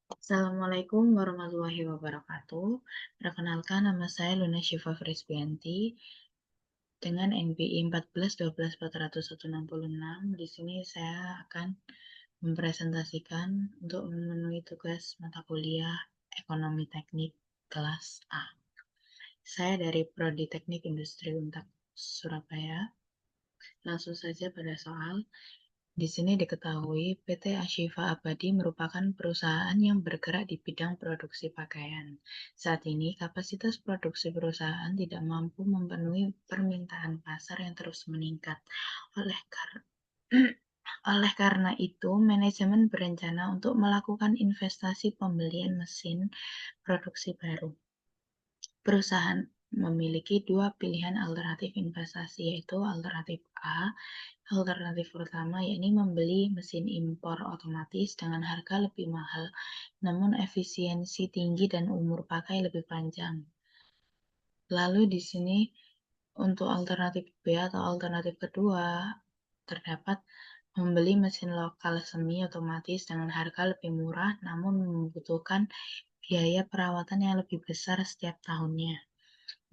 Assalamualaikum warahmatullahi wabarakatuh. Perkenalkan, nama saya Luna Syifa Frisbianti dengan NPI 14 12 400 166. Di sini saya akan mempresentasikan untuk memenuhi tugas mata kuliah Ekonomi Teknik kelas A. Saya dari Prodi Teknik Industri Untak Surabaya. Langsung saja pada soal. Di sini diketahui PT Ashifa Abadi merupakan perusahaan yang bergerak di bidang produksi pakaian. Saat ini, kapasitas produksi perusahaan tidak mampu memenuhi permintaan pasar yang terus meningkat. Oleh karena itu, manajemen berencana untuk melakukan investasi pembelian mesin produksi baru. Perusahaan memiliki dua pilihan alternatif investasi, yaitu alternatif A. Alternatif pertama yakni membeli mesin impor otomatis dengan harga lebih mahal, namun efisiensi tinggi dan umur pakai lebih panjang. Lalu di sini untuk alternatif B atau alternatif kedua, terdapat membeli mesin lokal semi otomatis dengan harga lebih murah, namun membutuhkan biaya perawatan yang lebih besar setiap tahunnya.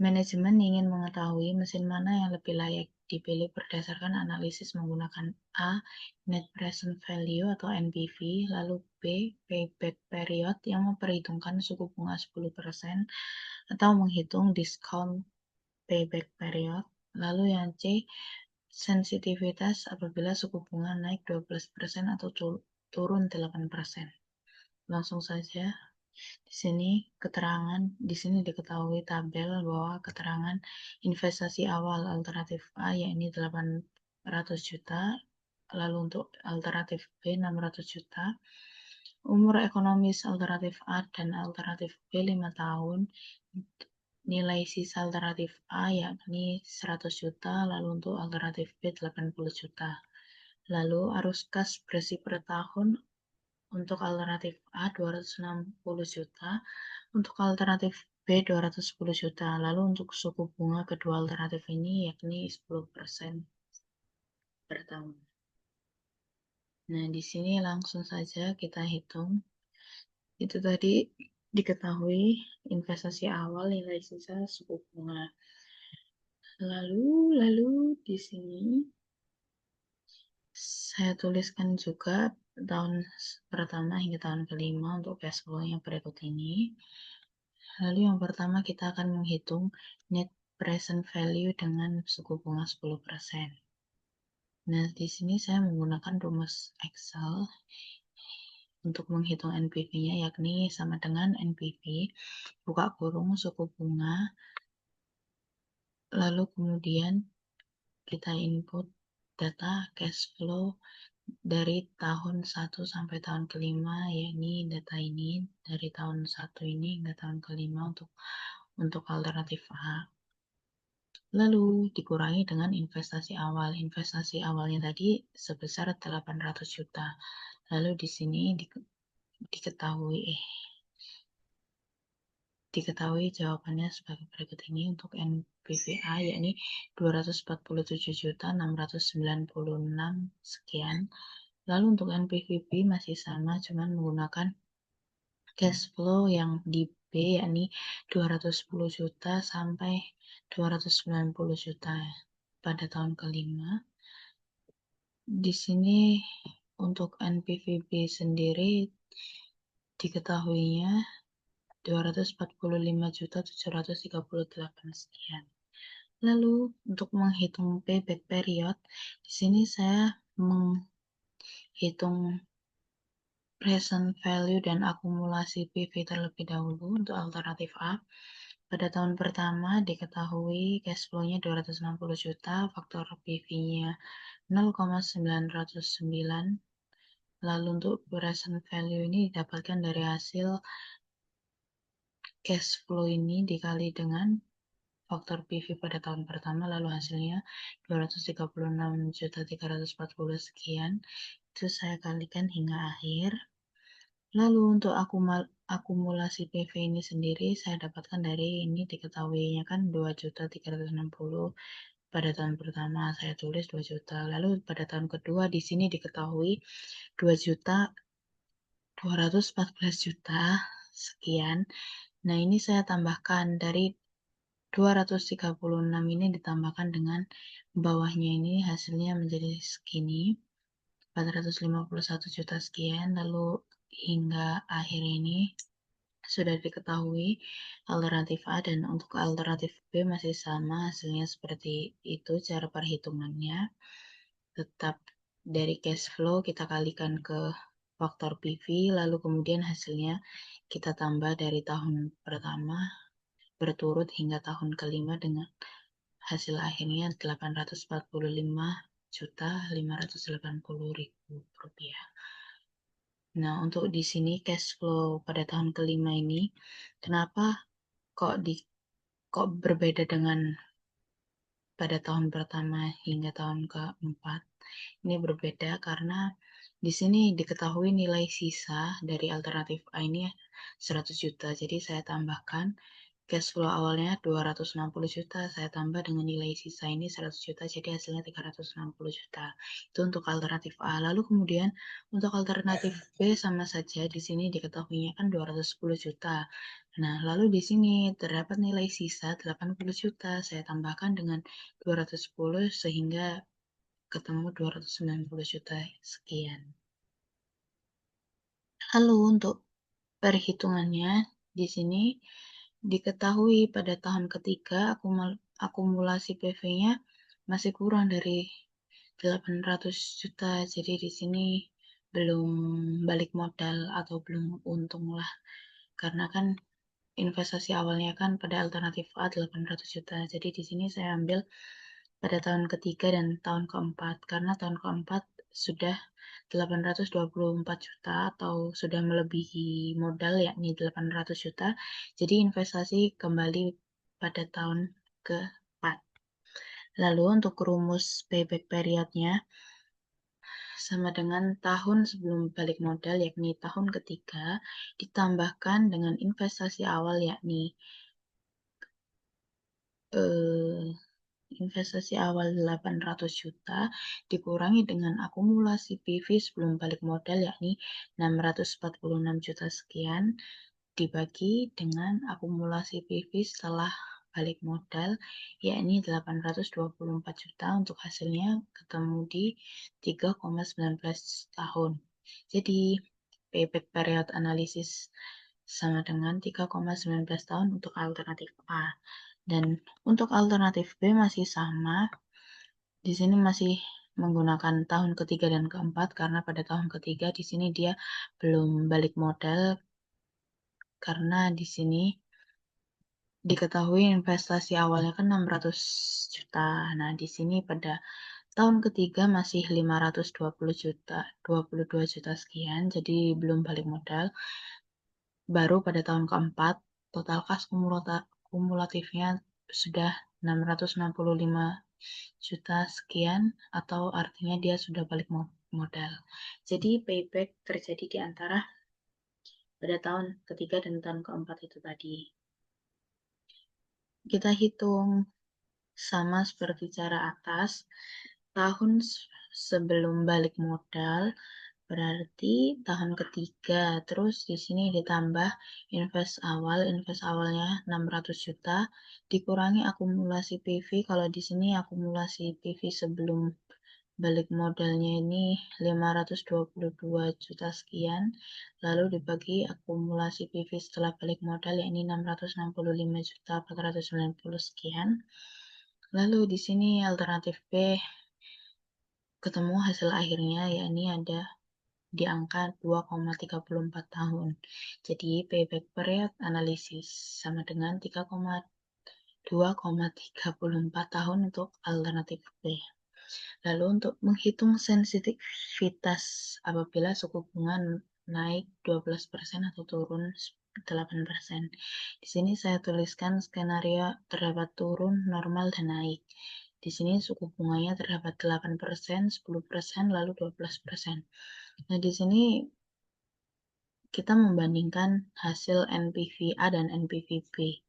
Manajemen ingin mengetahui mesin mana yang lebih layak dipilih berdasarkan analisis menggunakan A. Net Present Value atau NPV, lalu B. Payback Period yang memperhitungkan suku bunga 10% atau menghitung discount payback period, lalu yang C. Sensitivitas apabila suku bunga naik 12% atau turun 8%. Langsung saja. Di sini diketahui tabel bahwa keterangan investasi awal alternatif A yakni 800 juta, lalu untuk alternatif B 600 juta. Umur ekonomis alternatif A dan alternatif B 5 tahun. Nilai sisa alternatif A yakni 100 juta, lalu untuk alternatif B 80 juta. Lalu arus kas bersih per tahun untuk alternatif A 260 juta, untuk alternatif B 210 juta. Lalu untuk suku bunga kedua alternatif ini yakni 10% per tahun. Nah, di sini langsung saja kita hitung. Itu tadi diketahui investasi awal, nilai sisa, suku bunga. Lalu di sini saya tuliskan juga tahun pertama hingga tahun kelima untuk cash flow yang berikut ini. Lalu yang pertama kita akan menghitung net present value dengan suku bunga 10%. Nah, di sini saya menggunakan rumus Excel untuk menghitung NPV-nya, yakni sama dengan NPV buka kurung suku bunga, lalu kemudian kita input data cash flow dari tahun 1 sampai tahun kelima, yakni data ini dari tahun 1 ini hingga tahun kelima untuk alternatif A. Lalu dikurangi dengan investasi awal. Investasi awalnya tadi sebesar 800 juta. Lalu di sini diketahui jawabannya sebagai berikut ini untuk NPVA yakni 247.696 sekian. Lalu untuk NPVB masih sama, cuman menggunakan cash flow yang di B yakni 210 juta sampai 290 juta pada tahun kelima. Di sini untuk NPVB sendiri diketahuinya 245.738 sekian. Lalu untuk menghitung payback period, di sini saya menghitung present value dan akumulasi PV terlebih dahulu untuk alternatif A. Pada tahun pertama diketahui cash flow-nya 260 juta, faktor PV-nya 0,909. Lalu untuk present value ini didapatkan dari hasil cash flow ini dikali dengan faktor PV pada tahun pertama, lalu hasilnya 236.340 sekian. Itu saya kalikan hingga akhir. Lalu untuk akumulasi PV ini sendiri saya dapatkan dari ini diketahuinya kan 2.360 pada tahun pertama, saya tulis 2 juta. Lalu pada tahun kedua di sini diketahui 2 juta 214 juta sekian. Nah, ini saya tambahkan dari 236 ini ditambahkan dengan bawahnya ini hasilnya menjadi segini, 451 juta sekian, lalu hingga akhir ini sudah diketahui alternatif A, dan untuk alternatif B masih sama hasilnya seperti itu cara perhitungannya. Tetap dari cash flow kita kalikan ke faktor PV, lalu kemudian hasilnya kita tambah dari tahun pertama berturut hingga tahun kelima dengan hasil akhirnya 845.580.000 rupiah. Nah, untuk di sini cash flow pada tahun kelima ini, kenapa kok berbeda dengan pada tahun pertama hingga tahun keempat? Ini berbeda karena di sini diketahui nilai sisa dari alternatif A ini 100 juta. Jadi saya tambahkan cash flow awalnya 260 juta, saya tambah dengan nilai sisa ini 100 juta, jadi hasilnya 360 juta. Itu untuk alternatif A. Lalu kemudian untuk alternatif B sama saja, di sini diketahuinya kan 210 juta. Nah, lalu di sini terdapat nilai sisa 80 juta, saya tambahkan dengan 210 sehingga ketemu 290 juta sekian. Lalu untuk perhitungannya di sini diketahui pada tahun ketiga akumulasi PV-nya masih kurang dari 800 juta. Jadi di sini belum balik modal atau belum untung lah. Karena kan investasi awalnya kan pada alternatif A 800 juta. Jadi di sini saya ambil pada tahun ketiga dan tahun keempat, karena tahun keempat sudah 824 juta atau sudah melebihi modal yakni 800 juta. Jadi investasi kembali pada tahun keempat. Lalu untuk rumus payback periodnya sama dengan tahun sebelum balik modal yakni tahun ketiga ditambahkan dengan investasi awal yakni investasi awal 800 juta dikurangi dengan akumulasi PV sebelum balik modal yakni 646 juta sekian dibagi dengan akumulasi PV setelah balik modal yakni 824 juta, untuk hasilnya ketemu di 3,19 tahun. Jadi payback period analisis sama dengan 3,19 tahun untuk alternatif A. Dan untuk alternatif B masih sama. Di sini masih menggunakan tahun ketiga dan keempat karena pada tahun ketiga di sini dia belum balik modal karena di sini diketahui investasi awalnya kan 600 juta. Nah, di sini pada tahun ketiga masih 520 juta, 22 juta sekian, jadi belum balik modal. Baru pada tahun keempat total kas kumulatifnya sudah 665 juta sekian, atau artinya dia sudah balik modal. Jadi payback terjadi di antara pada tahun ketiga dan tahun keempat itu tadi. Kita hitung sama seperti cara atas, tahun sebelum balik modal berarti tahun ketiga, terus di sini ditambah invest awalnya 600 juta dikurangi akumulasi PV. Kalau di sini akumulasi PV sebelum balik modalnya ini 522 juta sekian, lalu dibagi akumulasi PV setelah balik modal yakni 665 juta 490 sekian. Lalu di sini alternatif B ketemu hasil akhirnya yakni ada di angka 2,34 tahun. Jadi payback period analisis sama dengan 2,34 tahun untuk alternatif B. Lalu untuk menghitung sensitivitas apabila suku bunga naik 12% atau turun 8%. Di sini saya tuliskan skenario terdapat turun, normal, dan naik. Di sini suku bunganya terdapat 8%, 10%, lalu 12%. Nah, di sini kita membandingkan hasil NPV A dan NPV B.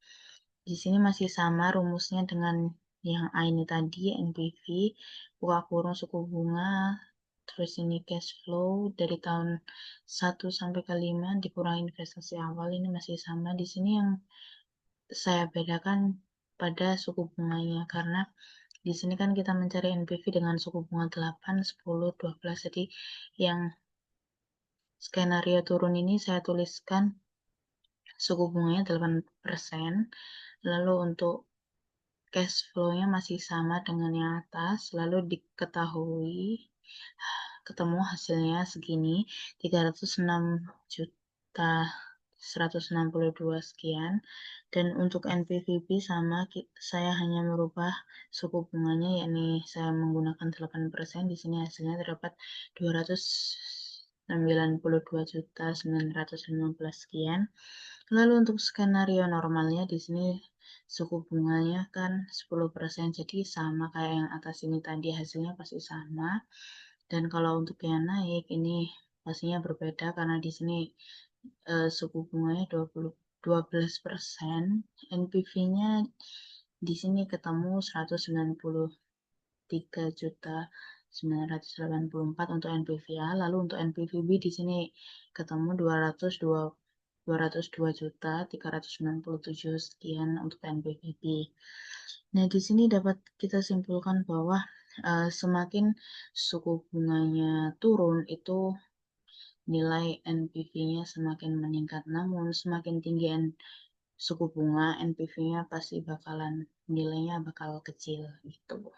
Di sini masih sama rumusnya dengan yang A ini tadi, NPV, buka kurung suku bunga, terus ini cash flow dari tahun 1 sampai ke 5 dikurangi investasi awal, ini masih sama. Di sini yang saya bedakan pada suku bunganya, karena di sini kan kita mencari NPV dengan suku bunga 8, 10, 12. Jadi yang skenario turun ini saya tuliskan suku bunganya 8%. Lalu untuk cash flow-nya masih sama dengan yang atas. Lalu diketahui ketemu hasilnya segini, 306 juta 162 sekian. Dan untuk NPVP sama, saya hanya merubah suku bunganya, yakni saya menggunakan 8%. Di sini hasilnya terdapat 292 juta 915 sekian. Lalu untuk skenario normalnya di sini suku bunganya kan 10%, jadi sama kayak yang atas ini tadi, hasilnya pasti sama. Dan kalau untuk yang naik ini pastinya berbeda, karena di sini suku bunganya 12%, NPV-nya di sini ketemu 193 juta 984 untuk NPVA. Lalu untuk NPVB di sini ketemu 202 juta 397 sekian untuk NPVB. Nah, di sini dapat kita simpulkan bahwa semakin suku bunganya turun, itu nilai NPV-nya semakin meningkat. Namun semakin tinggi suku bunga, NPV-nya pasti nilainya bakal kecil gitu.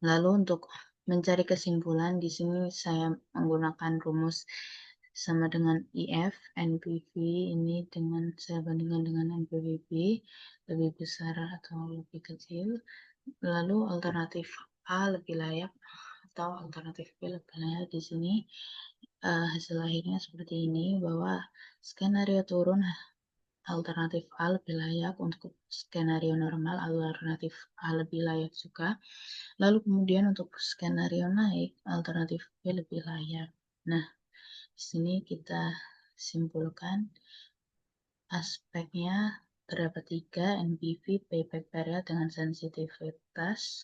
Lalu untuk mencari kesimpulan, di sini saya menggunakan rumus sama dengan IF, NPV ini saya bandingkan dengan NPVB, lebih besar atau lebih kecil. Lalu alternatif A lebih layak atau alternatif B lebih layak. Di sini hasil akhirnya seperti ini, bahwa skenario turun alternatif A lebih layak, untuk skenario normal alternatif A lebih layak juga. Lalu kemudian untuk skenario naik alternatif B lebih layak. Nah, di sini kita simpulkan aspeknya terdapat 3, NPV, payback period dengan sensitivitas.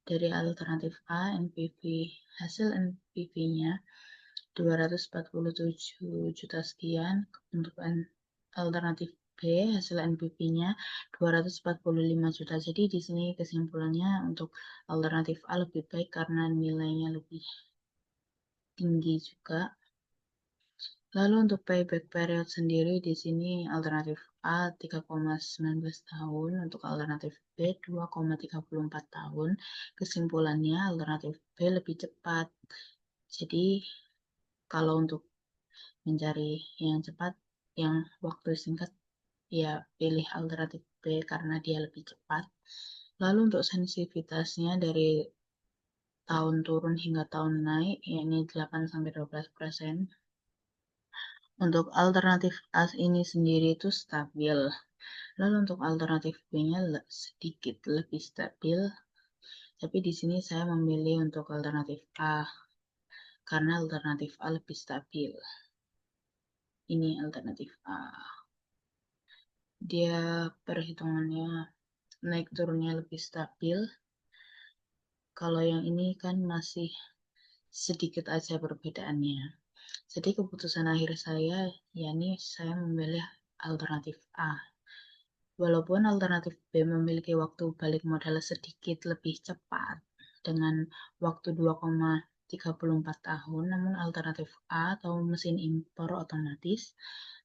Dari alternatif A, hasil NPV-nya 247 juta sekian. Untuk alternatif B, hasil NPV-nya 245 juta. Jadi di sini kesimpulannya untuk alternatif A lebih baik karena nilainya lebih tinggi juga. Lalu untuk payback period sendiri di sini alternatif A 3,19 tahun, untuk alternatif B 2,34 tahun. Kesimpulannya alternatif B lebih cepat. Jadi kalau untuk mencari yang cepat, yang waktu singkat, ya pilih alternatif B karena dia lebih cepat. Lalu untuk sensitivitasnya dari tahun turun hingga tahun naik, yakni 8-12%. Untuk alternatif A ini sendiri itu stabil. Lalu untuk alternatif B-nya sedikit lebih stabil. Tapi di sini saya memilih untuk alternatif A karena alternatif A lebih stabil. Ini alternatif A. Dia perhitungannya naik turunnya lebih stabil. Kalau yang ini kan masih sedikit aja perbedaannya. Jadi keputusan akhir saya, yakni saya memilih alternatif A. Walaupun alternatif B memiliki waktu balik modal sedikit lebih cepat dengan waktu 2,34 tahun, namun alternatif A atau mesin impor otomatis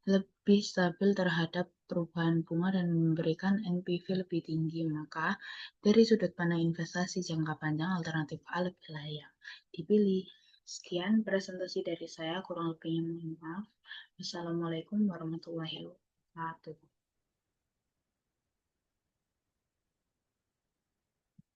lebih stabil terhadap perubahan bunga dan memberikan NPV lebih tinggi. Maka dari sudut pandang investasi jangka panjang, alternatif A lebih layak dipilih. Sekian presentasi dari saya, kurang lebihnya mohon maaf. Wassalamualaikum warahmatullahi wabarakatuh.